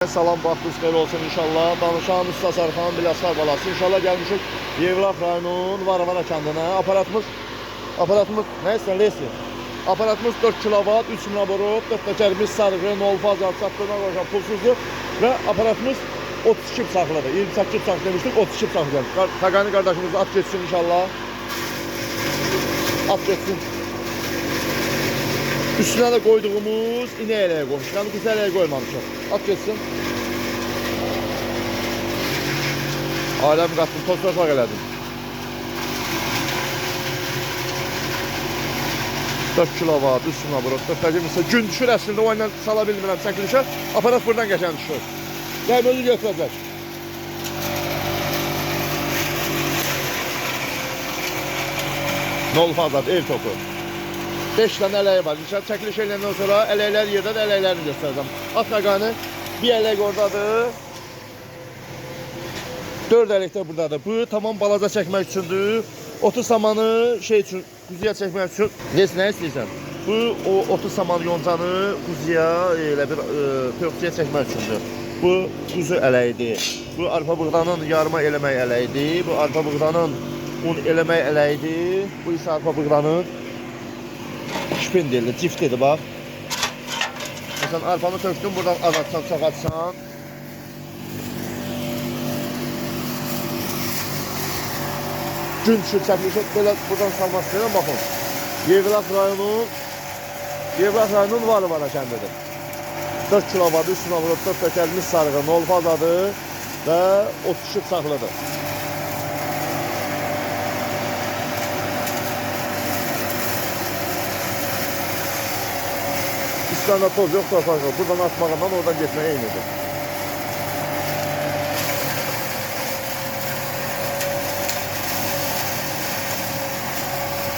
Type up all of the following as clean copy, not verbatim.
Salam, vaxtınız xeyir olsun inşallah. Danışan Usta Sarxan Biləsar balası. İnşallah gəlmişik Yevlax rayonunun Varavara kəndinə. Aparatımız nə istəyir? Lesi. Aparatımız 4 kW, 3 naborot, 4 təkərimiz sarğı, 0 faz çatdırma qoşan pulsuzdur və aparatımız 32 bıçaqlıdır. 28 bıçaq demişdik, 32 bıçaqlıdır. Taqani qardaşımız at geçsin inşallah. At geçsin. Üstünə də qoyduğumuz inək eləyə qoymuşuq. Yəni qısa eləyə qoymamışıq. At geçsin. Aləm qatdım, toz torpaq elədim. 4 kW, üstünə vurub, 4 təkimisə gün düşür əslində, o ilə sala bilmirəm çəkilişə. Aparat buradan qəşən düşür. Yəni özü götürəcək. Nol fazadır, ev topu. 5 tane ələyi var. Çəkiliş eləyəndən sonra ələklər yerdə də ələklərini göstərəcəm. At məqanı bir ələk oradadır. 4 ələk də buradadır. Bu tamam balaca çəkmək üçündür. Otu samanı şey üçün, quzuya çəkmək üçün. Nə istəyirsən? Bu o otu saman yoncanı quzuya elə bir pöxçəyə çəkmək üçündür. Bu quzu ələyidir. Bu arpa buğdanın yarma eləmək ələyidir. Bu arpa buğdanın un eləmək ələyidir. Bu isə arpa buğdanın şpindelli, ciftidir bax. Məsələn, arpamı tökdüm, buradan az atsan, çox atsan. Gün düşür, çəkilişə belə buradan salmaq istəyirəm, baxın. Yevlax rayonunun Varavara kəndidir. 4 kW, üstünə vurub, 4 təkərimiz sarğı, 0 fazadır və 32 bıçaqlıdır. Üstündə toz yox, torpaq yox. Buradan atmağından oradan getməyə eynidir.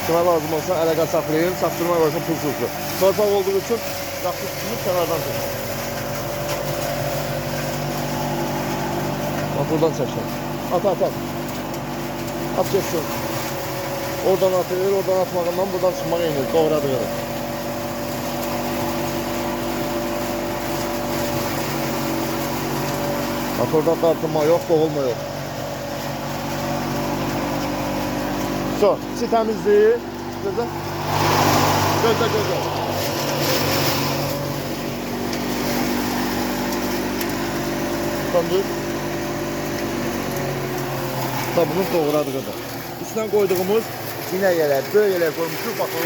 Kime lazım olsa ələqə saxlayın, çatdırma qoysun pulsuzdur. Torpaq olduğu üçün yaxşı tutunub kənardan çəksin. Bax, buradan çəksin. At. At geçsin. Oradan atır, oradan atmağından buradan çıxmağa eynidir. Doğradığıdır. Motorda dartınma yok, boğulma yok. So, içi təmizdir. Gözlə. Tandır. Sabunun doğradığıdır. İçindən qoyduğumuz inək eləyə, böyük eləyə qoymuşuq. Baxın.